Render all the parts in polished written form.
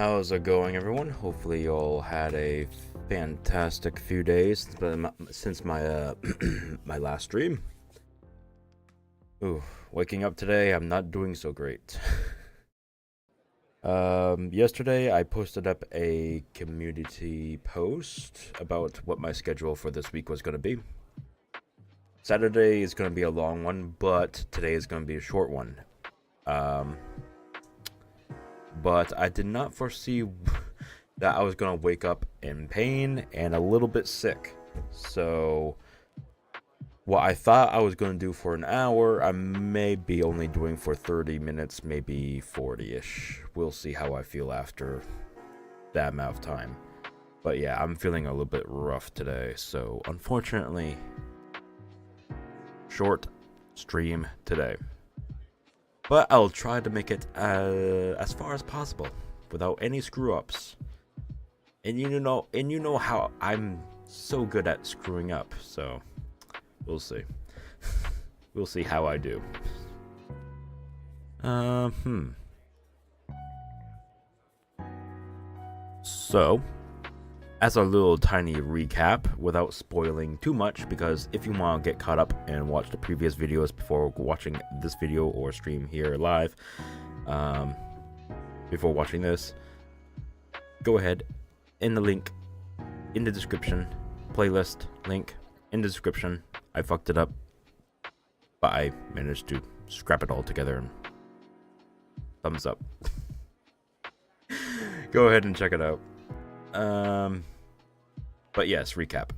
How's it going, everyone? Hopefully, you all had a fantastic few days since my my last stream. Ooh, waking up today, I'm not doing so great. Yesterday I posted up a community post about what my schedule for this week was going to be. Saturday is going to be a long one, but today is going to be a short one. But I did not foresee that I was going to wake up in pain and a little bit sick. So what I thought I was going to do for an hour, I may be only doing for 30 minutes, maybe 40-ish. We'll see how I feel after that amount of time. But yeah, I'm feeling a little bit rough today. So unfortunately, short stream today. But I'll try to make it as far as possible without any screw-ups. And you know how I'm so good at screwing up, so we'll see. We'll see how I do. So, as a little tiny recap, without spoiling too much, because if you want to get caught up and watch the previous videos before watching this video or stream here live, before watching this, go ahead, in the link, in the description, playlist link, in the description. I fucked it up, but I managed to scrap it all together and thumbs up. Go ahead and check it out. But yes, recap.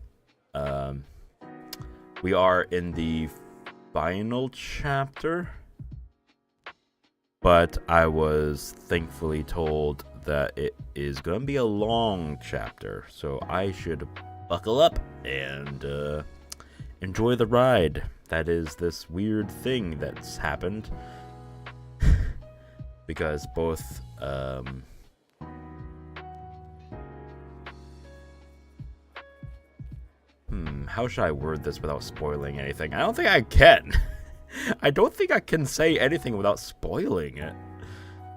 We are in the final chapter, but I was thankfully told that it is going to be a long chapter, so I should buckle up and enjoy the ride. That is this weird thing that's happened. Because both how should I word this without spoiling anything? I don't think I can. I don't think I can say anything without spoiling it.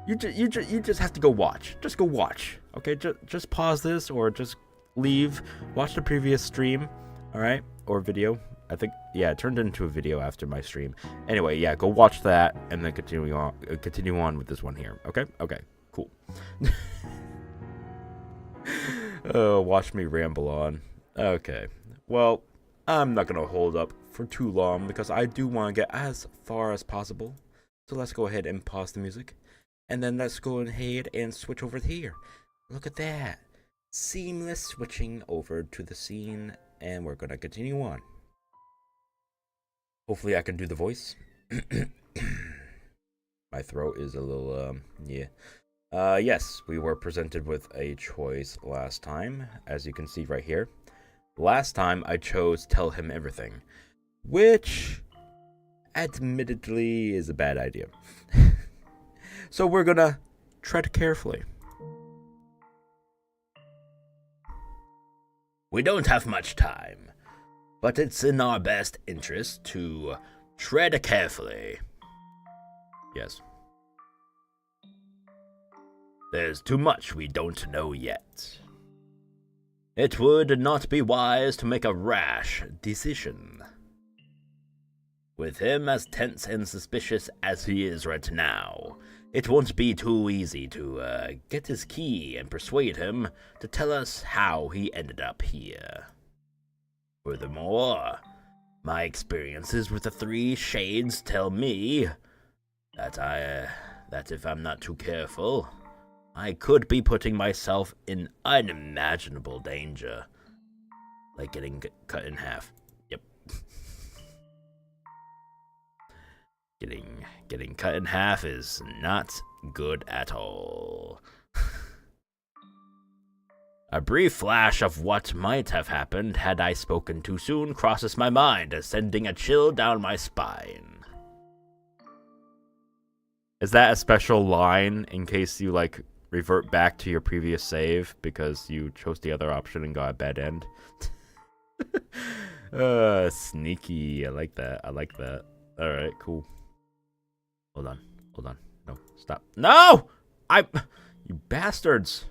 You just have to go watch. Just go watch. Okay, just pause this or just leave. Watch the previous stream, all right, or video. I think, yeah, it turned into a video after my stream. Anyway, yeah, go watch that and then continue on with this one here. Okay, cool. Watch me ramble on. Okay. Well, I'm not going to hold up for too long because I do want to get as far as possible. So let's go ahead and pause the music. And then let's go ahead and switch over here. Look at that. Seamless switching over to the scene. And we're going to continue on. Hopefully I can do the voice. My throat is a little, yeah. Yes, we were presented with a choice last time, as you can see right here. Last time, I chose Tell Him Everything, which, admittedly, is a bad idea. So we're gonna tread carefully. We don't have much time, but it's in our best interest to tread carefully. Yes. There's too much we don't know yet. It would not be wise to make a rash decision. With him as tense and suspicious as he is right now, it won't be too easy to get his key and persuade him to tell us how he ended up here. Furthermore, my experiences with the three shades tell me that if I'm not too careful, I could be putting myself in unimaginable danger. Like getting cut in half. Yep. Getting cut in half is not good at all. A brief flash of what might have happened had I spoken too soon crosses my mind, sending a chill down my spine. Is that a special line in case you, like, revert back to your previous save because you chose the other option and got a bad end? Sneaky. I like that. Alright, cool. Hold on. No, stop. No! You bastards!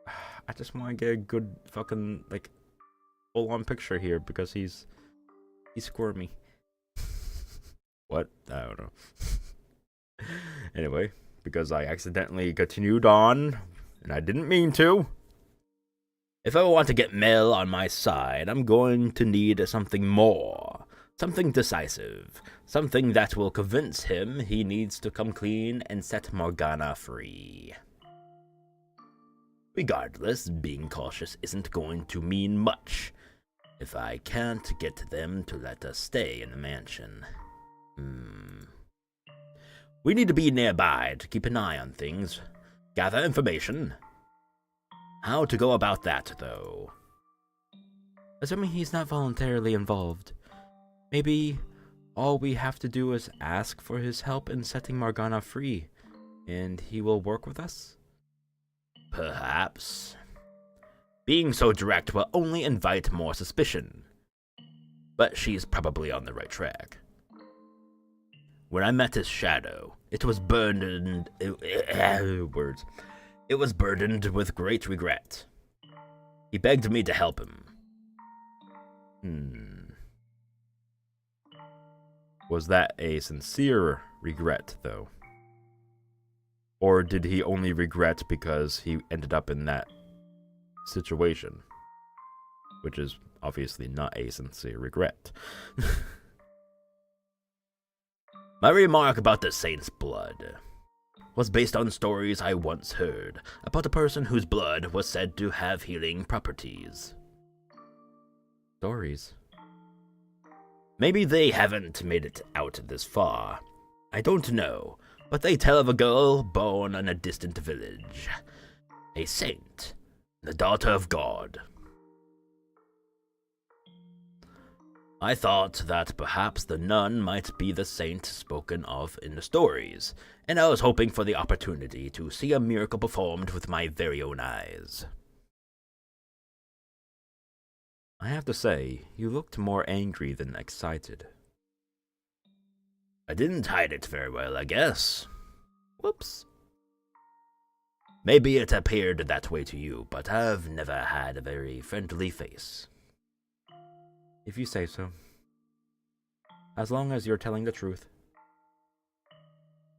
I just want to get a good fucking, like, full-on picture here because he's squirmy. What? I don't know. Anyway, because I accidentally continued on, and I didn't mean to. If I want to get Mel on my side, I'm going to need something more. Something decisive. Something that will convince him he needs to come clean and set Morgana free. Regardless, being cautious isn't going to mean much if I can't get them to let us stay in the mansion. We need to be nearby to keep an eye on things, gather information. How to go about that, though? Assuming he's not voluntarily involved, maybe all we have to do is ask for his help in setting Morgana free, and he will work with us? Perhaps. Being so direct will only invite more suspicion. But she's probably on the right track. When I met his shadow, it was burdened... words. It was burdened with great regret. He begged me to help him. Was that a sincere regret, though? Or did he only regret because he ended up in that situation? Which is obviously not a sincere regret. My remark about the saint's blood was based on stories I once heard about a person whose blood was said to have healing properties. Stories? Maybe they haven't made it out this far. I don't know, but they tell of a girl born in a distant village. A saint, the daughter of God. I thought that perhaps the nun might be the saint spoken of in the stories, and I was hoping for the opportunity to see a miracle performed with my very own eyes. I have to say, you looked more angry than excited. I didn't hide it very well, I guess. Whoops. Maybe it appeared that way to you, but I've never had a very friendly face. If you say so. As long as you're telling the truth.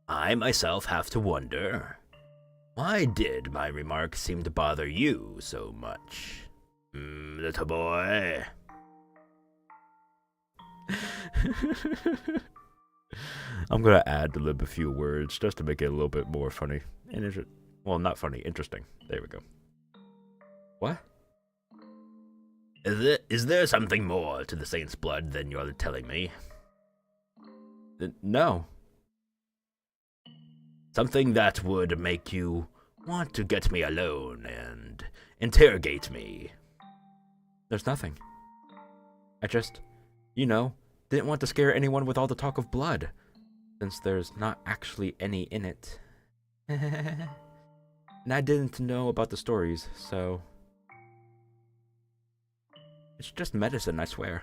I myself have to wonder, why did my remark seem to bother you so much, little boy? I'm gonna ad-lib a few words just to make it a little bit more funny. Well, not funny, interesting. There we go. What? Is there something more to the saint's blood than you're telling me? No. Something that would make you want to get me alone and interrogate me. There's nothing. I just, didn't want to scare anyone with all the talk of blood, since there's not actually any in it. And I didn't know about the stories, so... It's just medicine, I swear.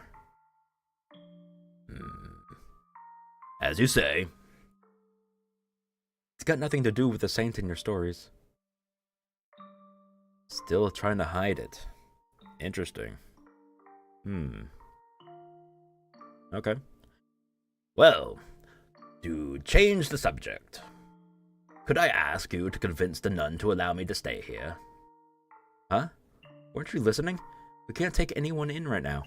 As you say. It's got nothing to do with the saint in your stories. Still trying to hide it. Interesting. Okay. Well, to change the subject, could I ask you to convince the nun to allow me to stay here? Huh? Weren't you listening? We can't take anyone in right now.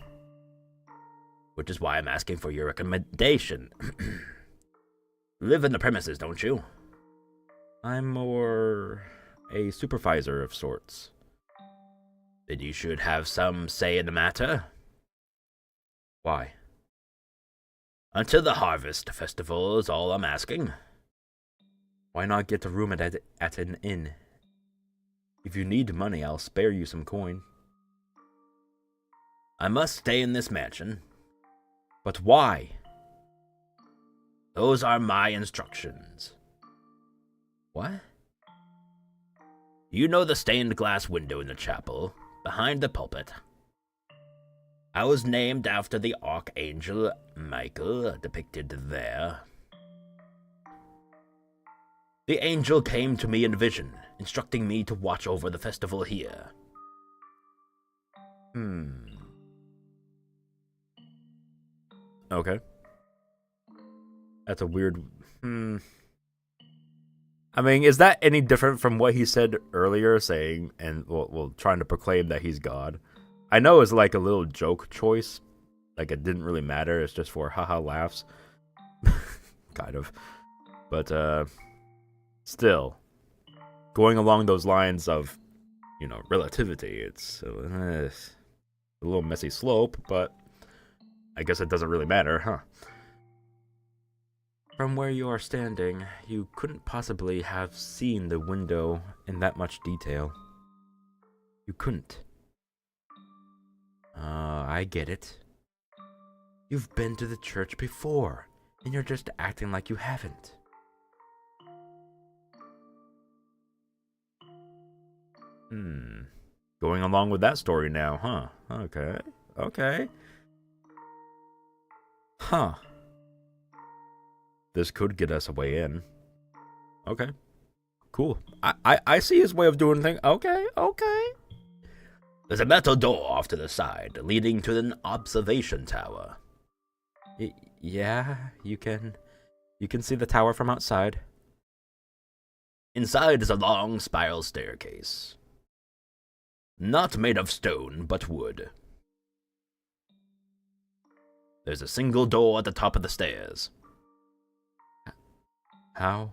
Which is why I'm asking for your recommendation. Live in the premises, don't you? I'm more a supervisor of sorts. Then you should have some say in the matter. Why? Until the harvest festival is all I'm asking. Why not get a room at an inn? If you need money, I'll spare you some coin. I must stay in this mansion. But why? Those are my instructions. What? You know the stained glass window in the chapel, behind the pulpit? I was named after the Archangel Michael depicted there. The angel came to me in vision, instructing me to watch over the festival here. Okay. That's a weird... I mean, is that any different from what he said earlier, saying, and well, trying to proclaim that he's God? I know it's like a little joke choice. Like, it didn't really matter. It's just for haha laughs. Kind of. But, still. Going along those lines of, you know, relativity, it's a little messy slope, but I guess it doesn't really matter, huh? From where you are standing, you couldn't possibly have seen the window in that much detail. You couldn't. I get it. You've been to the church before, and you're just acting like you haven't. Going along with that story now, huh? Okay. Huh. This could get us a way in. Okay. Cool. I see his way of doing things. Okay. There's a metal door off to the side, leading to an observation tower. Yeah, you can see the tower from outside. Inside is a long spiral staircase. Not made of stone, but wood. There's a single door at the top of the stairs. How?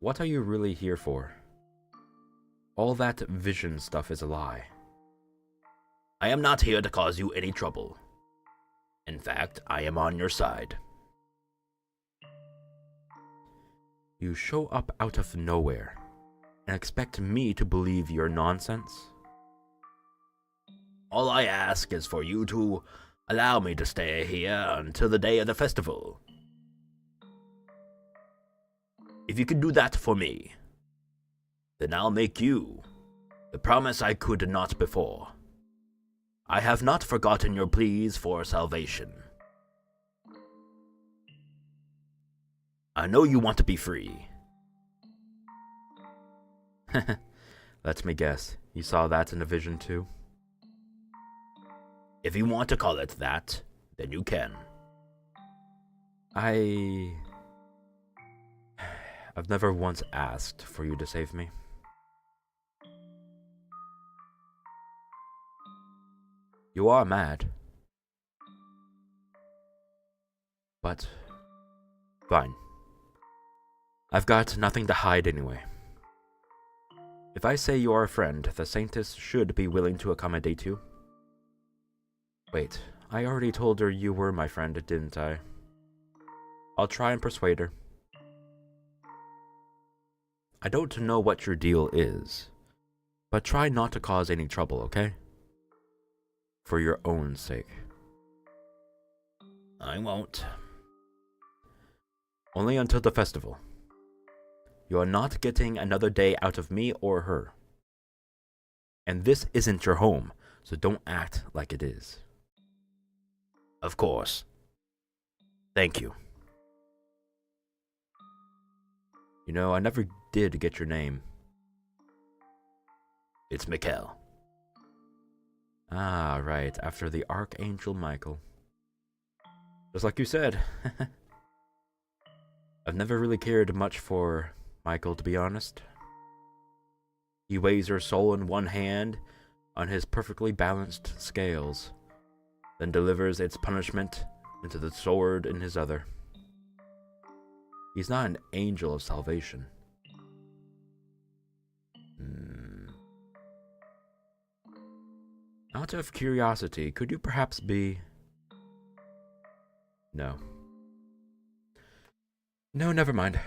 What are you really here for? All that vision stuff is a lie. I am not here to cause you any trouble. In fact, I am on your side. You show up out of nowhere and expect me to believe your nonsense? All I ask is for you to allow me to stay here until the day of the festival. If you can do that for me, then I'll make you the promise I could not before. I have not forgotten your pleas for salvation. I know you want to be free. Let me guess, you saw that in a vision too? If you want to call it that, then you can. I've never once asked for you to save me. You are mad. But fine. I've got nothing to hide anyway. If I say you are a friend, the Saintess should be willing to accommodate you. Wait, I already told her you were my friend, didn't I? I'll try and persuade her. I don't know what your deal is, but try not to cause any trouble, okay? For your own sake. I won't. Only until the festival. You are not getting another day out of me or her. And this isn't your home, so don't act like it is. Of course. Thank you. You know, I never did get your name. It's Mikkel. Ah, right, after the Archangel Michael. Just like you said. I've never really cared much for Michael, to be honest. He weighs your soul in one hand on his perfectly balanced scales, then delivers its punishment into the sword in his other. He's not an angel of salvation. Out of curiosity, could you perhaps be... No. No, never mind.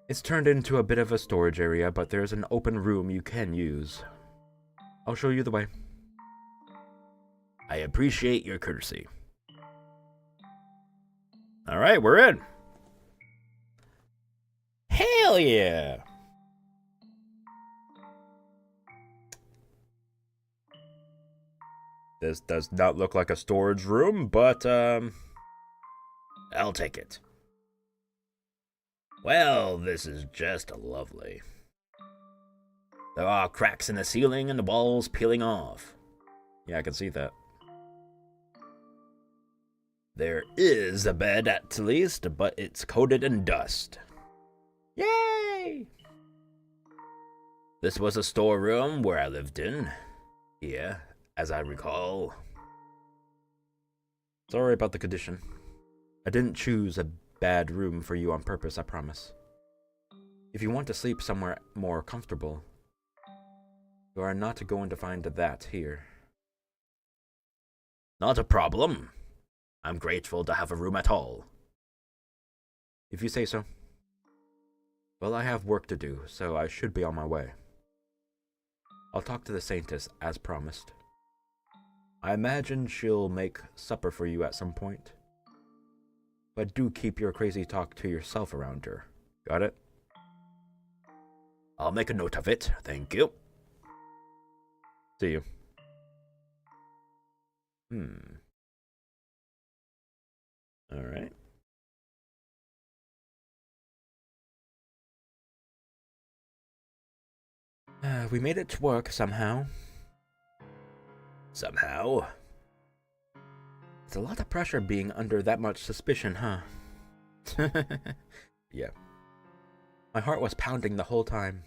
It's turned into a bit of a storage area, but there's an open room you can use. I'll show you the way. I appreciate your courtesy. Alright, we're in. Hell yeah! This does not look like a storage room, but, I'll take it. Well, this is just lovely. There are cracks in the ceiling and the walls peeling off. Yeah, I can see that. There is a bed at least, but it's coated in dust. Yay! This was a storeroom where I lived in. Yeah, as I recall. Sorry about the condition. I didn't choose a bad room for you on purpose, I promise. If you want to sleep somewhere more comfortable, you are not going to find that here. Not a problem. I'm grateful to have a room at all. If you say so. Well, I have work to do, so I should be on my way. I'll talk to the Saintess, as promised. I imagine she'll make supper for you at some point. But do keep your crazy talk to yourself around her. Got it? I'll make a note of it, thank you. See you. Alright. We made it to work somehow. Somehow? It's a lot of pressure being under that much suspicion, huh? Yeah. My heart was pounding the whole time.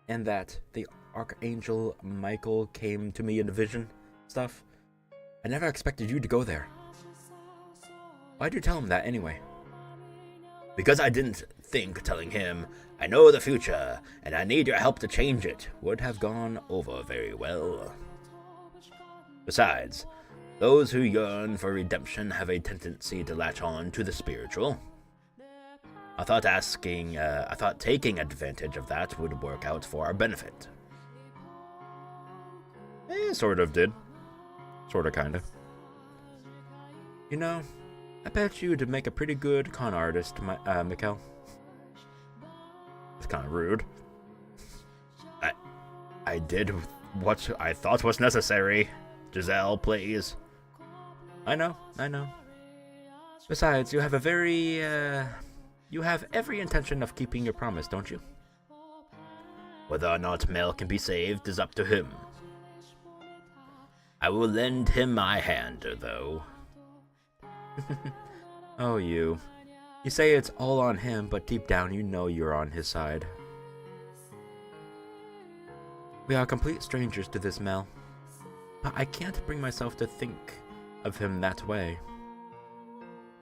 And that the Archangel Michael came to me in a vision stuff. I never expected you to go there. Why'd you tell him that anyway? Because I didn't think telling him, I know the future, and I need your help to change it, would have gone over very well. Besides, those who yearn for redemption have a tendency to latch on to the spiritual. I thought taking advantage of that would work out for our benefit. Sort of did. Sorta, kinda. You know, I bet you'd make a pretty good con artist, Mikkel. It's kinda rude. I did what I thought was necessary. Giselle, please. I know. Besides, you have every intention of keeping your promise, don't you? Whether or not Mel can be saved is up to him. I will lend him my hand, though. Oh, you. You say it's all on him, but deep down you know you're on his side. We are complete strangers to this Mel, but I can't bring myself to think of him that way.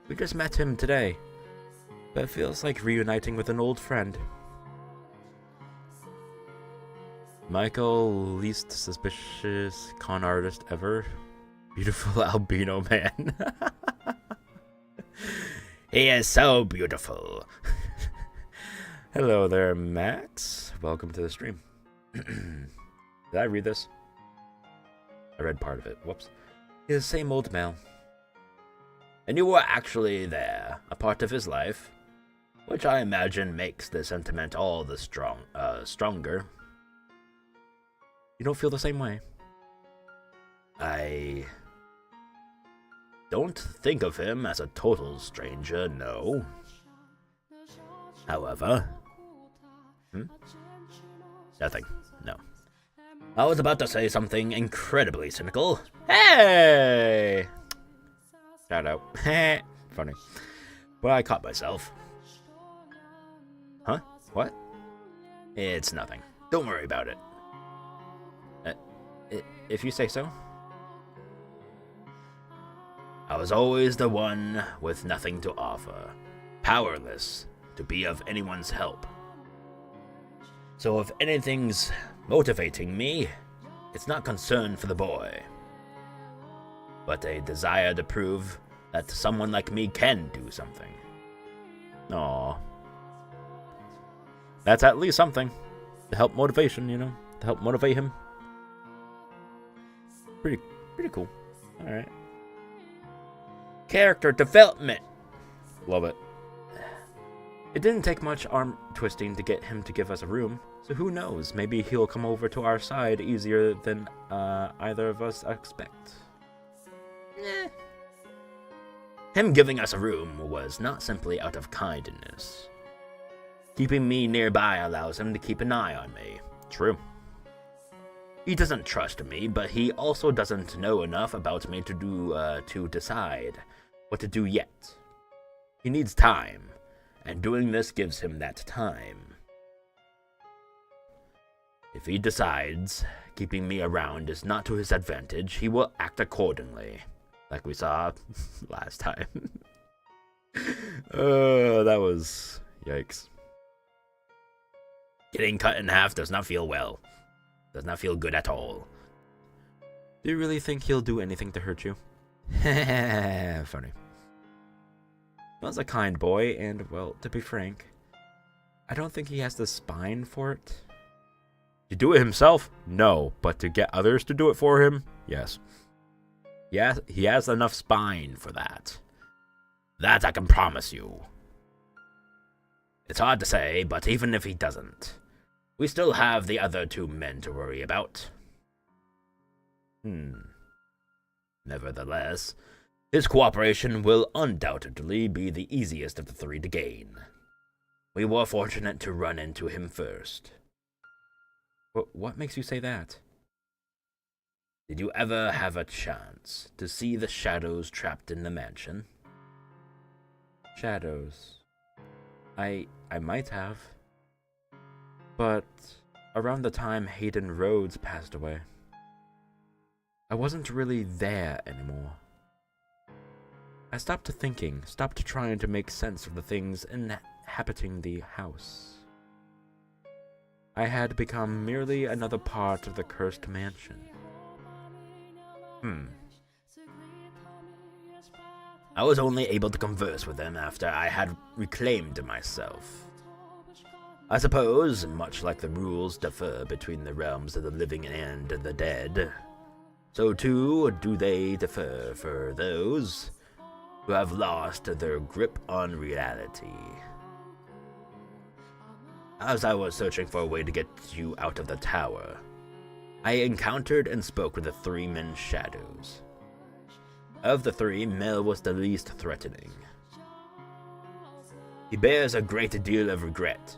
We just met him today, but it feels like reuniting with an old friend. Michael, least suspicious con artist ever. Beautiful albino man. He is so beautiful. Hello there, Max. Welcome to the stream. Did I read this? I read part of it. Whoops. He's the same old Mel. And you were actually there, a part of his life, which I imagine makes the sentiment all the stronger. You don't feel the same way? I don't think of him as a total stranger, no. However... Nothing, no. I was about to say something incredibly cynical. Hey! Shout out. Funny. But I caught myself. Huh? What? It's nothing. Don't worry about it. If you say so. I was always the one with nothing to offer, powerless to be of anyone's help. So if anything's motivating me, it's not concern for the boy, but a desire to prove that someone like me can do something. Aww. That's at least something. To help motivation, you know? To help motivate him. Pretty cool. Alright. Character development. Love it. It didn't take much arm twisting to get him to give us a room, so who knows, maybe he'll come over to our side easier than either of us expect. Him giving us a room was not simply out of kindness. Keeping me nearby allows him to keep an eye on me. True. He doesn't trust me, but he also doesn't know enough about me to decide what to do yet. He needs time, and doing this gives him that time. If he decides keeping me around is not to his advantage, he will act accordingly, like we saw last time. That was... yikes. Getting cut in half does not feel well. Does not feel good at all. Do you really think he'll do anything to hurt you? Funny. Mel's a kind boy, and, well, to be frank, I don't think he has the spine for it. To do it himself? No, but to get others to do it for him? Yes. Yeah, he has enough spine for that. That I can promise you. It's hard to say, but even if he doesn't, we still have the other two men to worry about. Nevertheless, his cooperation will undoubtedly be the easiest of the three to gain. We were fortunate to run into him first. What makes you say that? Did you ever have a chance to see the shadows trapped in the mansion? Shadows. I might have. But around the time Hayden Rhodes passed away, I wasn't really there anymore. I stopped thinking, stopped trying to make sense of the things inhabiting the house. I had become merely another part of the cursed mansion. I was only able to converse with him after I had reclaimed myself. I suppose, much like the rules differ between the realms of the living and the dead, so too do they differ for those who have lost their grip on reality. As I was searching for a way to get you out of the tower, I encountered and spoke with the three men's shadows. Of the three, Mel was the least threatening. He bears a great deal of regret.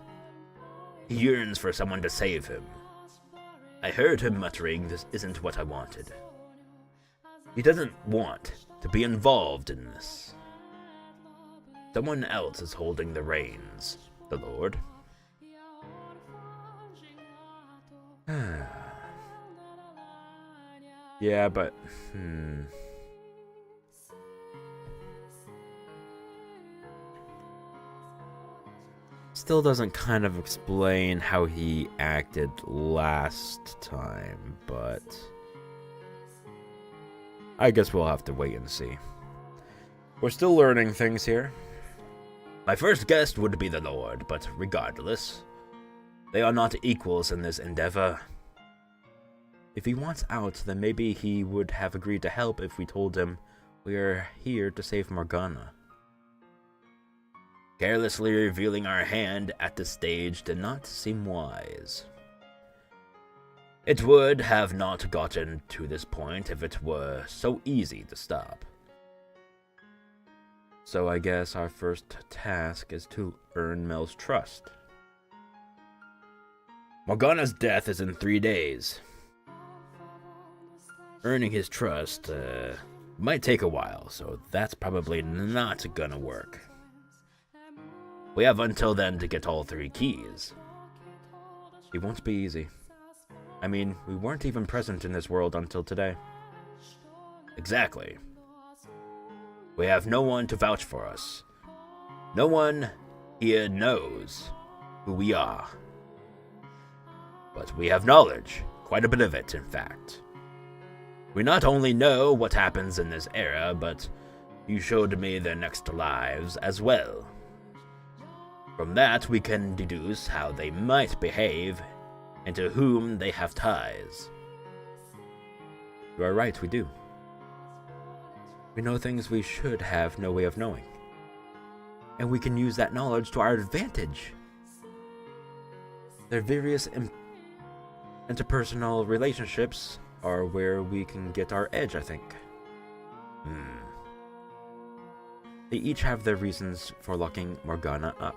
He yearns for someone to save him. I heard him muttering, "This isn't what I wanted." He doesn't want to be involved in this. Someone else is holding the reins. The Lord. Yeah, but... Still doesn't kind of explain how he acted last time, but... I guess we'll have to wait and see. We're still learning things here. My first guess would be the Lord, but regardless, they are not equals in this endeavor. If he wants out, then maybe he would have agreed to help if we told him we are here to save Morgana. Carelessly revealing our hand at this stage did not seem wise. It would have not gotten to this point if it were so easy to stop. So I guess our first task is to earn Mel's trust. Morgana's death is in 3 days. Earning his trust might take a while, so that's probably not gonna work. We have until then to get all 3 keys. It won't be easy. I mean, we weren't even present in this world until today. Exactly. We have no one to vouch for us. No one here knows who we are. But we have knowledge, quite a bit of it, in fact. We not only know what happens in this era, but you showed me their next lives as well. From that, we can deduce how they might behave and to whom they have ties. You are right, we do. We know things we should have no way of knowing. And we can use that knowledge to our advantage. Their various interpersonal relationships are where we can get our edge, I think. They each have their reasons for locking Morgana up.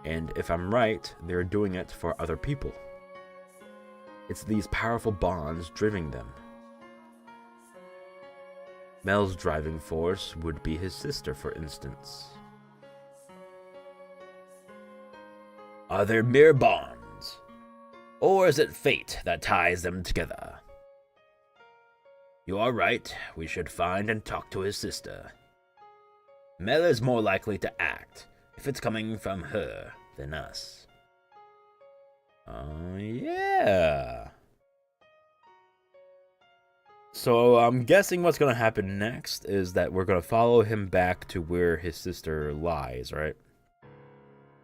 And if I'm right, they're doing it for other people. It's these powerful bonds driving them. Mel's driving force would be his sister, for instance. Are there mere bonds? Or is it fate that ties them together? You are right, we should find and talk to his sister. Mel is more likely to act if it's coming from her than us. Oh, yeah. So I'm guessing what's going to happen next is that we're going to follow him back to where his sister lies, right?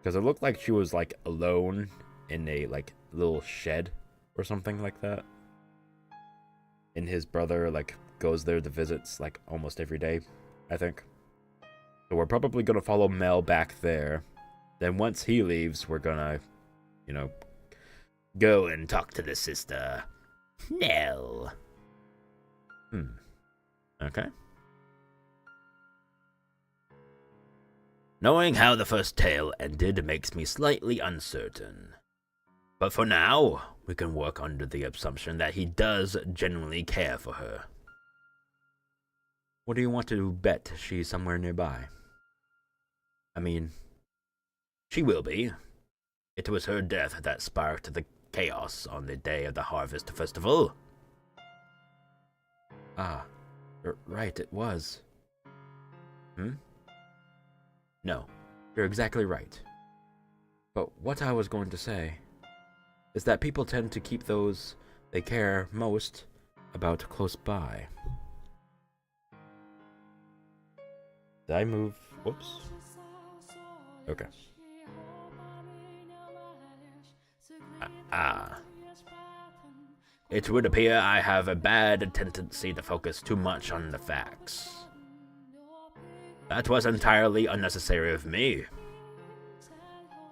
Because it looked like she was, like, alone in a, like, little shed or something like that. And his brother, like, goes there to visits, like, almost every day, I think. So we're probably going to follow Mel back there. Then once he leaves, we're going to, you know, go and talk to the sister. Nell. Okay. Knowing how the first tale ended makes me slightly uncertain. But for now, we can work under the assumption that he does genuinely care for her. What do you want to bet she's somewhere nearby? I mean, she will be. It was her death that sparked the chaos on the day of the Harvest Festival. Ah, right, it was. No, you're exactly right. But what I was going to say is that people tend to keep those they care most about close by. Did I move? Whoops. Okay. It would appear I have a bad tendency to focus too much on the facts. That was entirely unnecessary of me.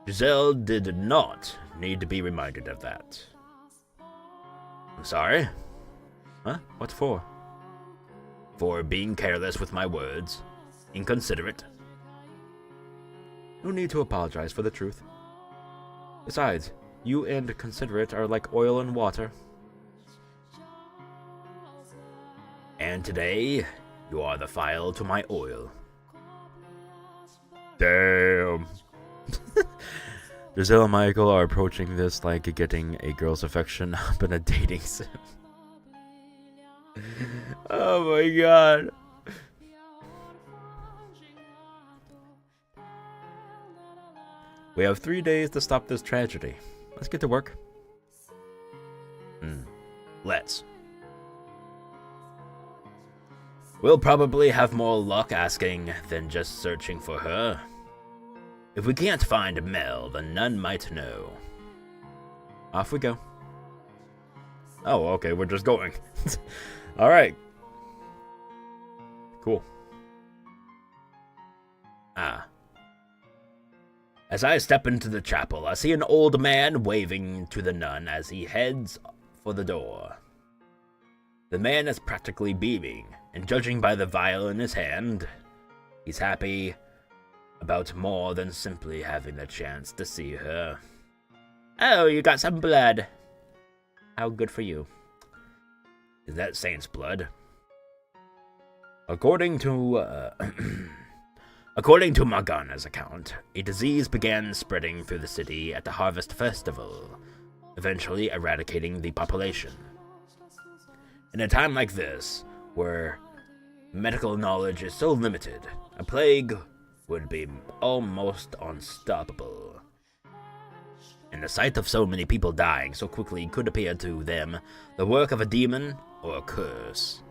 Giselle did not need to be reminded of that. I'm sorry? Huh? What for? For being careless with my words. Inconsiderate. No need to apologize for the truth. Besides, you and considerate are like oil and water. And today, you are the file to my oil. Damn. Giselle and Michael are approaching this like getting a girl's affection up in a dating sim. Oh my god. We have 3 days to stop this tragedy. Let's get to work. Let's. We'll probably have more luck asking than just searching for her. If we can't find Mel, then none might know. Off we go. Oh, okay, we're just going. Alright. Cool. As I step into the chapel, I see an old man waving to the nun as he heads for the door. The man is practically beaming, and judging by the vial in his hand, he's happy about more than simply having the chance to see her. Oh, you got some blood. How good for you. Is that saint's blood? According to Morgana's account, a disease began spreading through the city at the Harvest Festival, eventually eradicating the population. In a time like this, where medical knowledge is so limited, a plague would be almost unstoppable. And the sight of so many people dying so quickly could appear to them the work of a demon or a curse.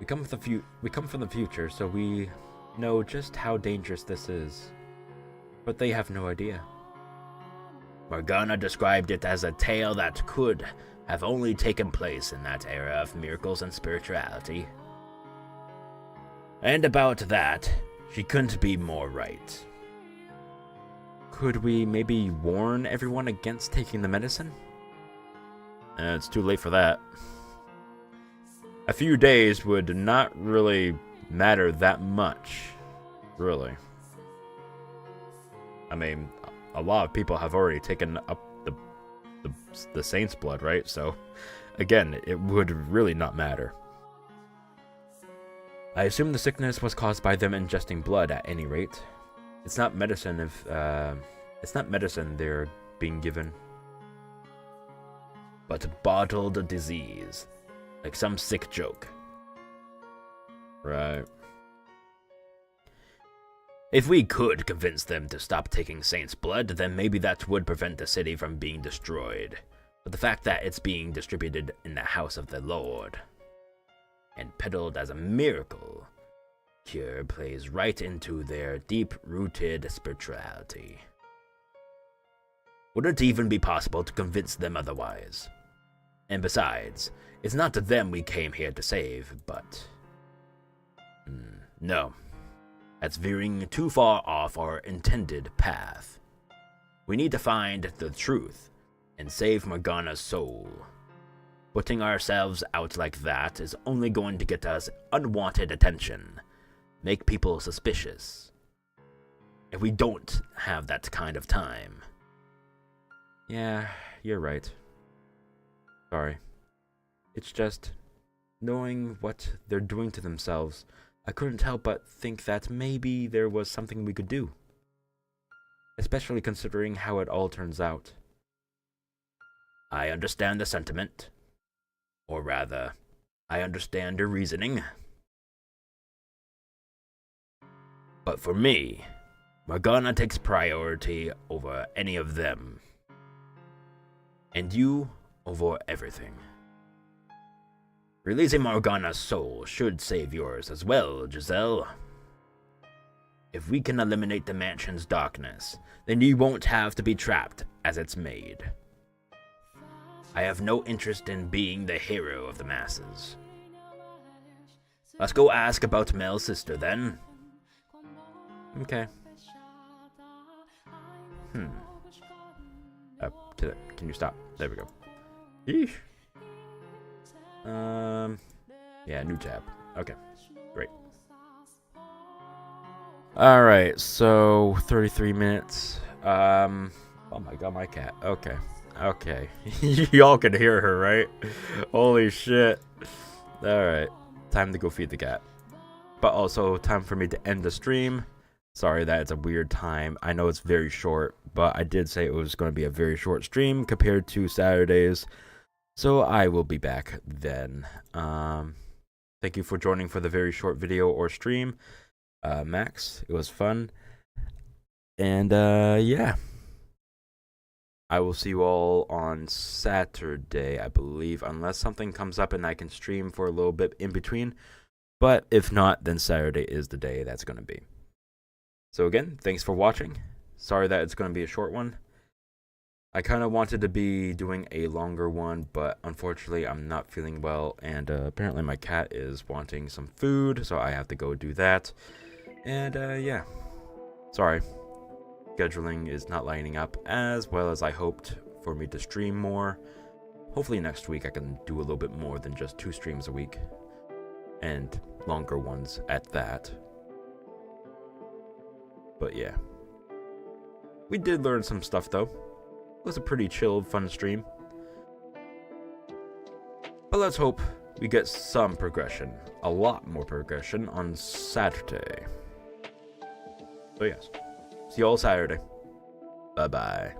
We come from the future, so we know just how dangerous this is. But they have no idea. Morgana described it as a tale that could have only taken place in that era of miracles and spirituality. And about that, she couldn't be more right. Could we maybe warn everyone against taking the medicine? It's too late for that. a few days would not really matter that much, really. I mean, a lot of people have already taken up the saint's blood, right? So, again, it would really not matter. I assume the sickness was caused by them ingesting blood at any rate. It's not medicine if, it's not medicine they're being given, but bottled disease. Like some sick joke. Right. If we could convince them to stop taking Saint's blood, then maybe that would prevent the city from being destroyed. But the fact that it's being distributed in the house of the Lord and peddled as a miracle cure plays right into their deep-rooted spirituality. Wouldn't it even be possible to convince them otherwise? And besides, it's not them we came here to save, but... no. That's veering too far off our intended path. We need to find the truth and save Morgana's soul. Putting ourselves out like that is only going to get us unwanted attention, make people suspicious. If we don't have that kind of time. Yeah, you're right. Sorry. It's just, knowing what they're doing to themselves, I couldn't help but think that maybe there was something we could do. Especially considering how it all turns out. I understand the sentiment. Or rather, I understand your reasoning. But for me, Morgana takes priority over any of them. And you over everything. Releasing Morgana's soul should save yours as well, Giselle. If we can eliminate the mansion's darkness, then you won't have to be trapped as it's made. I have no interest in being the hero of the masses. Let's go ask about Mel's sister then. Okay. Can you stop? There we go. Yeesh. Yeah, new tab. Okay, great. Alright, so 33 minutes. Oh my god, my cat. Okay. Okay. Y'all can hear her, right? Holy shit. Alright. Time to go feed the cat. But also, time for me to end the stream. Sorry that it's a weird time. I know it's very short, but I did say it was going to be a very short stream compared to Saturdays. So I will be back then. Thank you for joining for the very short video or stream. Max, it was fun. And yeah. I will see you all on Saturday, I believe, unless something comes up and I can stream for a little bit in between. But if not, then Saturday is the day that's going to be. So again, thanks for watching. Sorry that it's going to be a short one. I kind of wanted to be doing a longer one, but unfortunately I'm not feeling well, and apparently my cat is wanting some food, so I have to go do that. And yeah, sorry. Scheduling is not lining up as well as I hoped for me to stream more. Hopefully next week I can do a little bit more than just 2 streams a week, and longer ones at that. But yeah, we did learn some stuff though. It was a pretty chill, fun stream. But let's hope we get some progression, a lot more progression on Saturday. So yes, see you all Saturday. Bye bye.